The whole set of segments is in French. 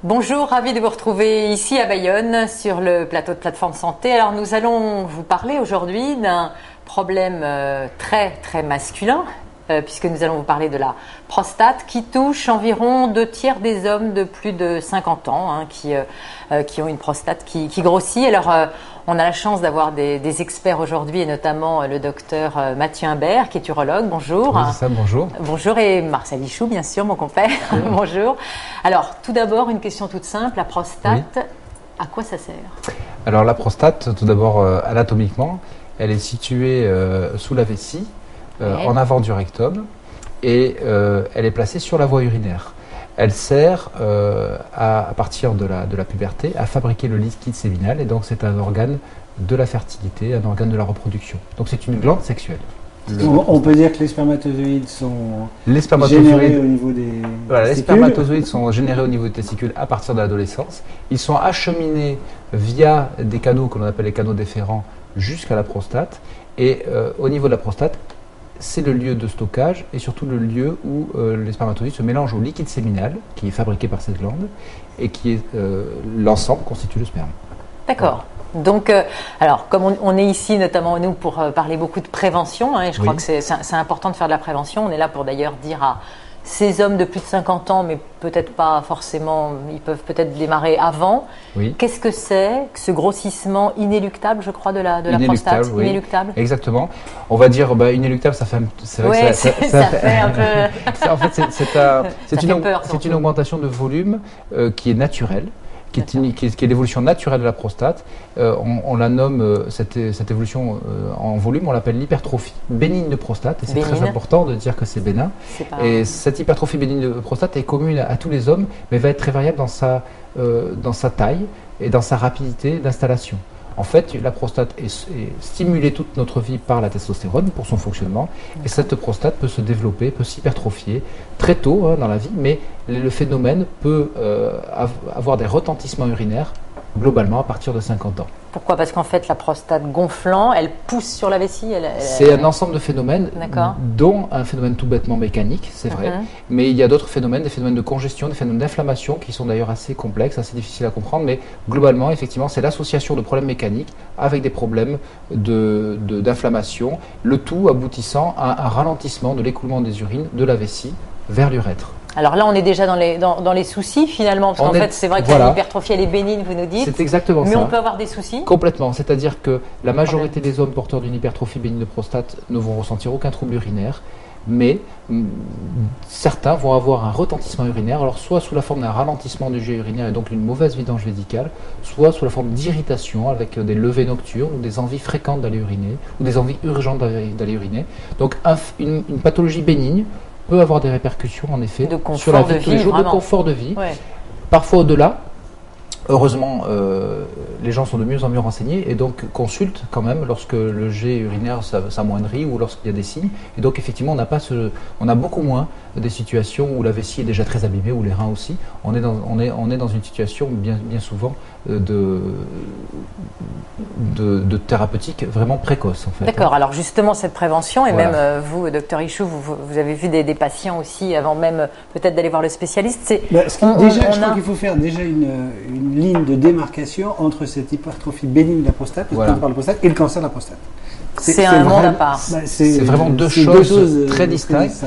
Bonjour, ravi de vous retrouver ici à Bayonne sur le plateau de Plateforme Santé. Alors nous allons vous parler aujourd'hui d'un problème très masculin puisque nous allons vous parler de la prostate qui touche environ 2/3 des hommes de plus de 50 ans qui ont une prostate qui grossit. Alors on a la chance d'avoir des experts aujourd'hui et notamment le docteur Mathieu Imbert qui est urologue. Bonjour. Oui, c'est ça, bonjour. Bonjour et Marcel Ichou, bien sûr, mon compère. Oui. Bonjour. Alors tout d'abord, une question toute simple, la prostate, oui. À quoi ça sert? Alors la prostate, tout d'abord anatomiquement, elle est située sous la vessie, en avant du rectum et elle est placée sur la voie urinaire. Elle sert à partir de la puberté à fabriquer le liquide séminal et donc c'est un organe de la fertilité, un organe de la reproduction. Donc c'est une glande sexuelle. On peut dire que les spermatozoïdes sont générés au niveau des voilà, les spermatozoïdes sont générés au niveau des testicules à partir de l'adolescence. Ils sont acheminés via des canaux que l'on appelle les canaux déférents jusqu'à la prostate et au niveau de la prostate, c'est le lieu de stockage et surtout le lieu où les spermatozoïdes se mélangent au liquide séminal qui est fabriqué par cette glande et qui est l'ensemble constitue le sperme. D'accord. Voilà. Donc, alors comme on est ici notamment nous pour parler beaucoup de prévention, et je crois que c'est important de faire de la prévention. On est là pour d'ailleurs dire à ces hommes de plus de 50 ans, mais peut-être pas forcément, ils peuvent peut-être démarrer avant. Oui. Qu'est-ce que c'est que ce grossissement inéluctable, je crois, de la prostate? Oui. Inéluctable. Exactement. On va dire inéluctable, ça fait c'est vrai que ça fait un peu. En fait, c'est une augmentation de volume qui est naturelle. Qui est l'évolution naturelle de la prostate. On la nomme, cette évolution en volume, on l'appelle l'hypertrophie bénigne de prostate. Et c'est très important de dire que c'est bénin. Et cette hypertrophie bénigne de prostate est commune à tous les hommes, mais va être très variable dans sa taille et dans sa rapidité d'installation. En fait, la prostate est stimulée toute notre vie par la testostérone pour son fonctionnement. Et cette prostate peut se développer, peut s'hypertrophier très tôt dans la vie, mais le phénomène peut avoir des retentissements urinaires globalement à partir de 50 ans. Pourquoi? Parce qu'en fait, la prostate gonflant, elle pousse sur la vessie. C'est un ensemble de phénomènes, dont un phénomène tout bêtement mécanique, c'est vrai. Mais il y a d'autres phénomènes, des phénomènes de congestion, des phénomènes d'inflammation qui sont d'ailleurs assez complexes, assez difficiles à comprendre. Mais globalement, effectivement, c'est l'association de problèmes mécaniques avec des problèmes d'inflammation, le tout aboutissant à un ralentissement de l'écoulement des urines de la vessie vers l'urètre. Alors là, on est déjà dans les soucis finalement, parce qu'en fait, c'est vrai que l'hypertrophie, elle est bénigne, vous nous dites. C'est exactement ça. Mais on peut avoir des soucis. Complètement. C'est-à-dire que la majorité des hommes porteurs d'une hypertrophie bénigne de prostate ne vont ressentir aucun trouble urinaire, mais certains vont avoir un retentissement urinaire, alors soit sous la forme d'un ralentissement du jet urinaire et donc une mauvaise vidange védicale, soit sous la forme d'irritation avec des levées nocturnes ou des envies fréquentes d'aller uriner ou des envies urgentes d'aller uriner. Donc une pathologie bénigne peut avoir des répercussions en effet sur la vie de tous les jours, de confort de vie, parfois au-delà. Heureusement, les gens sont de mieux en mieux renseignés et donc consultent quand même lorsque le jet urinaire s'amoindrit ou lorsqu'il y a des signes. Et donc effectivement, on a beaucoup moins des situations où la vessie est déjà très abîmée ou les reins aussi. On est dans une situation bien souvent de thérapeutique vraiment précoce en fait. D'accord. Alors justement cette prévention et même vous, docteur Ichou, vous avez vu des patients aussi avant même peut-être d'aller voir le spécialiste. Je crois qu'il faut faire déjà une ligne de démarcation entre cette hypertrophie bénigne de la prostate, et le cancer de la prostate. C'est un monde à part. C'est vraiment deux choses très distinctes.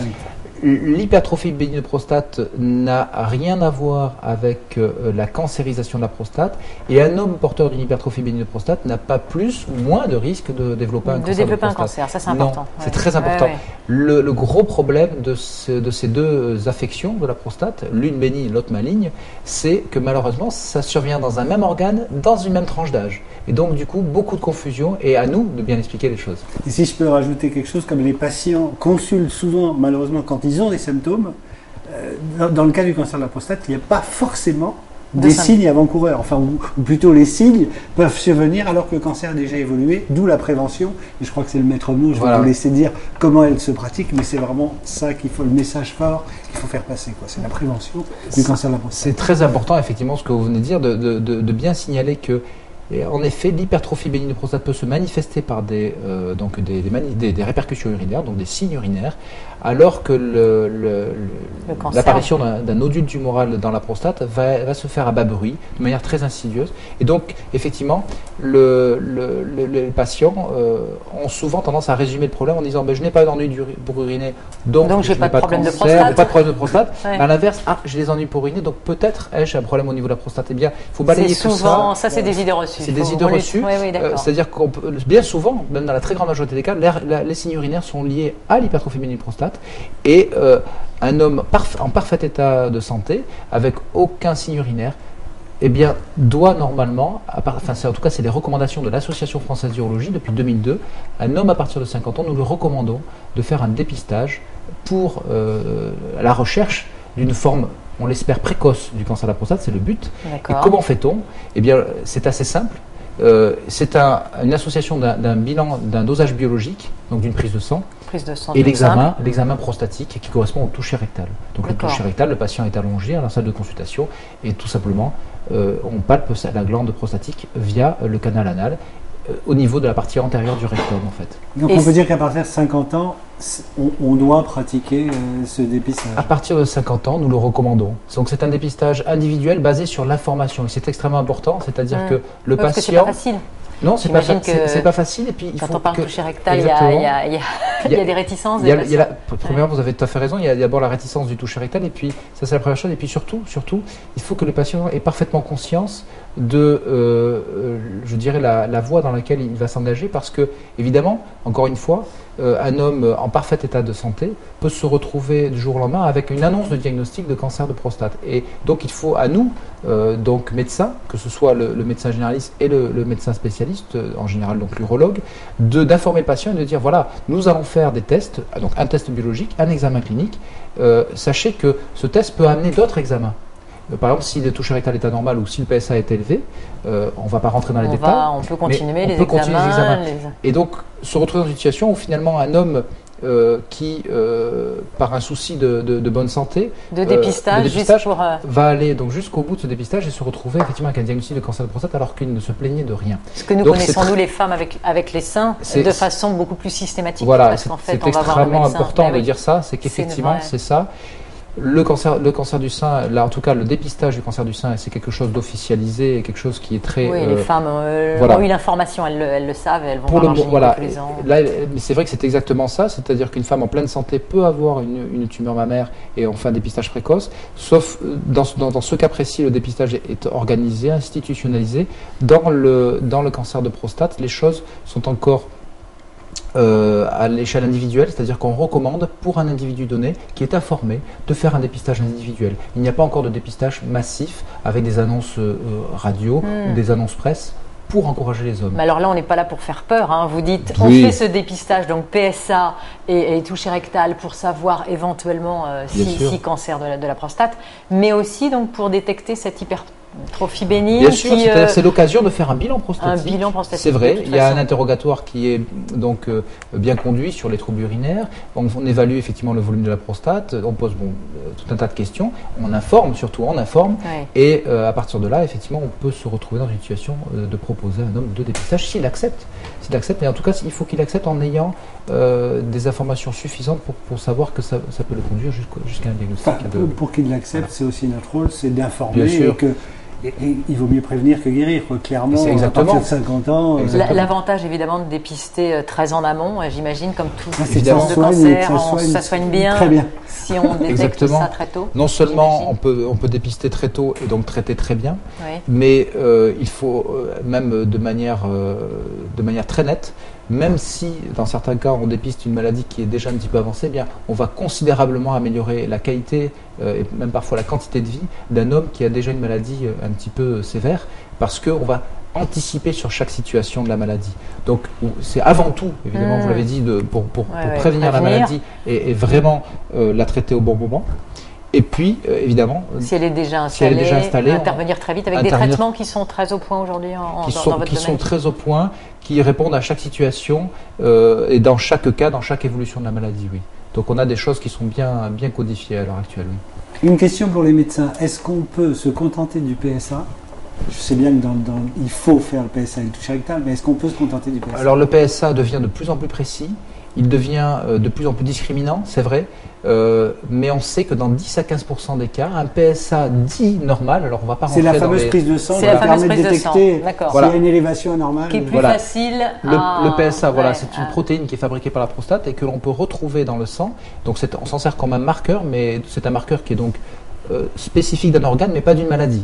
L'hypertrophie bénigne de prostate n'a rien à voir avec la cancérisation de la prostate et un homme porteur d'une hypertrophie bénigne de prostate n'a pas plus ou moins de risque de développer un cancer de prostate. Ça c'est important. C'est très important. Le gros problème de ces deux affections de la prostate, l'une bénigne et l'autre maligne, c'est que malheureusement ça survient dans un même organe, dans une même tranche d'âge. Et donc du coup beaucoup de confusion et à nous de bien expliquer les choses. Et si je peux rajouter quelque chose, comme les patients consultent souvent malheureusement quand ils ont des symptômes, dans le cas du cancer de la prostate, il n'y a pas forcément des signes avant-coureurs, ou plutôt les signes peuvent survenir alors que le cancer a déjà évolué, d'où la prévention. Et je crois que c'est le maître mot, je vais vous laisser dire comment elle se pratique, mais c'est vraiment ça qu'il faut, le message fort qu'il faut faire passer, c'est la prévention du cancer de la prostate. C'est très important effectivement ce que vous venez de dire, de bien signaler que Et en effet, l'hypertrophie bénigne de prostate peut se manifester par des répercussions urinaires, donc des signes urinaires, alors que l'apparition d'un nodule tumoral dans la prostate va se faire à bas bruit, de manière très insidieuse. Et donc, effectivement, les patients ont souvent tendance à résumer le problème en disant je n'ai pas d'ennui pour uriner, donc j'ai pas de problème de prostate. Pas de problème de prostate. Ouais. À l'inverse, j'ai des ennuis pour uriner, donc peut-être ai-je un problème au niveau de la prostate. Eh bien, il faut balayer tout souvent, ça. C'est des idées reçues. C'est des idées reçues. Oui, c'est-à-dire qu'on peut, bien souvent, même dans la très grande majorité des cas, les signes urinaires sont liés à l'hypertrophie bénigne de prostate. Et un homme en parfait état de santé, avec aucun signe urinaire, eh bien, doit normalement, en tout cas c'est les recommandations de l'Association française d'urologie depuis 2002, un homme à partir de 50 ans, nous le recommandons de faire un dépistage pour la recherche d'une forme, on l'espère, précoce du cancer de la prostate, c'est le but. Et comment fait-on? Eh bien, c'est assez simple. C'est une association d'un bilan, d'un dosage biologique, donc d'une prise de sang, et l'examen prostatique qui correspond au toucher rectal. Donc le toucher rectal, le patient est allongé à la salle de consultation et tout simplement on palpe la glande prostatique via le canal anal au niveau de la partie antérieure du rectum en fait. Donc on peut dire qu'à partir de 50 ans, on doit pratiquer ce dépistage. À partir de 50 ans, nous le recommandons. Donc c'est un dépistage individuel basé sur l'information et c'est extrêmement important, c'est-à-dire que le patient... Parce que c'est pas facile. Non, c'est pas facile. Et puis, quand on parle de toucher rectal, il y a des réticences. Premièrement, vous avez tout à fait raison. Il y a d'abord la réticence du toucher rectal, et puis ça c'est la première chose. Et puis surtout, il faut que le patient ait parfaitement conscience de, je dirais, la voie dans laquelle il va s'engager, parce que évidemment, encore une fois, un homme en parfait état de santé peut se retrouver du jour au lendemain avec une annonce de diagnostic de cancer de prostate. Et donc il faut à nous, donc médecins, que ce soit le médecin généraliste et le médecin spécialiste, en général donc l'urologue, d'informer le patient et de dire voilà, nous allons faire des tests, donc un test biologique, un examen clinique. Sachez que ce test peut amener d'autres examens. Par exemple, si le toucher rectal est anormal ou si le PSA est élevé, on ne va pas rentrer dans les détails. On peut continuer les examens. Et donc, se retrouver dans une situation où finalement un homme qui, par un souci de bonne santé, de dépistage va aller donc jusqu'au bout de ce dépistage et se retrouver effectivement avec un diagnostic de cancer de prostate alors qu'il ne se plaignait de rien. Ce que nous connaissons, nous les femmes, avec les seins, de façon beaucoup plus systématique. Voilà, c'est extrêmement important de dire ça, c'est qu'effectivement, c'est ça. Le cancer du sein, là en tout cas le dépistage du cancer du sein, c'est quelque chose d'officialisé et quelque chose qui est très... Oui, les femmes ont eu l'information, elles le savent, elles vont voir leur tous les ans. Là, mais c'est vrai que c'est exactement ça, c'est-à-dire qu'une femme en pleine santé peut avoir une tumeur mammaire et on fait un dépistage précoce, sauf dans ce cas précis, le dépistage est organisé, institutionnalisé. Dans le cancer de prostate, les choses sont encore... à l'échelle individuelle, c'est-à-dire qu'on recommande pour un individu donné qui est informé de faire un dépistage individuel. Il n'y a pas encore de dépistage massif avec des annonces radio ou des annonces presse pour encourager les hommes. Mais alors là, on n'est pas là pour faire peur. Hein. Vous dites, on fait ce dépistage, donc PSA et toucher rectal pour savoir éventuellement si cancer de la prostate, mais aussi donc pour détecter cette hypertrophie bénigne. Bien sûr, c'est l'occasion de faire un bilan prostatique. Un bilan prostatique. C'est vrai, il y a un interrogatoire qui est donc bien conduit sur les troubles urinaires. On évalue effectivement le volume de la prostate, on pose tout un tas de questions, on informe, et à partir de là, effectivement, on peut se retrouver dans une situation de proposer à un homme de dépistage s'il accepte. Mais en tout cas, il faut qu'il accepte en ayant des informations suffisantes pour savoir que ça peut le conduire jusqu'à un diagnostic. Pour qu'il l'accepte, c'est aussi notre rôle, c'est d'informer et que... Et il vaut mieux prévenir que guérir, quoi. Clairement, à partir de 50 ans. L'avantage évidemment de dépister très en amont, j'imagine, comme tout type de cancer, ça soigne bien, très bien si on détecte ça très tôt. Non seulement on peut dépister très tôt et donc traiter très bien, mais il faut même de manière très nette. Même si, dans certains cas, on dépiste une maladie qui est déjà un petit peu avancée, eh bien, on va considérablement améliorer la qualité et même parfois la quantité de vie d'un homme qui a déjà une maladie un petit peu sévère, parce qu'on va anticiper sur chaque situation de la maladie. Donc, c'est avant tout, évidemment, vous l'avez dit, pour prévenir la maladie et vraiment la traiter au bon moment. Et puis, évidemment, si elle est déjà installée, intervenir très vite avec des traitements qui sont très au point aujourd'hui dans votre domaine. Qui sont très au point, qui répondent à chaque situation et dans chaque cas, dans chaque évolution de la maladie, oui. Donc on a des choses qui sont bien codifiées à l'heure actuelle. Oui. Une question pour les médecins. Est-ce qu'on peut se contenter du PSA Je sais bien que il faut faire le PSA et le toucher rectal, mais est-ce qu'on peut se contenter du PSA? Alors le PSA devient de plus en plus précis, il devient de plus en plus discriminant, c'est vrai, mais on sait que dans 10 à 15% des cas, un PSA dit normal, alors on va pas rentrer C'est la dans fameuse les... prise de sang qui C'est la fameuse permet de prise de sang, détecter d'accord. s'il y a une élévation anormale. Qui est plus Voilà. facile Le PSA, voilà, ouais, c'est une protéine qui est fabriquée par la prostate et que l'on peut retrouver dans le sang. Donc on s'en sert comme un marqueur, mais c'est un marqueur qui est donc spécifique d'un organe, mais pas d'une maladie.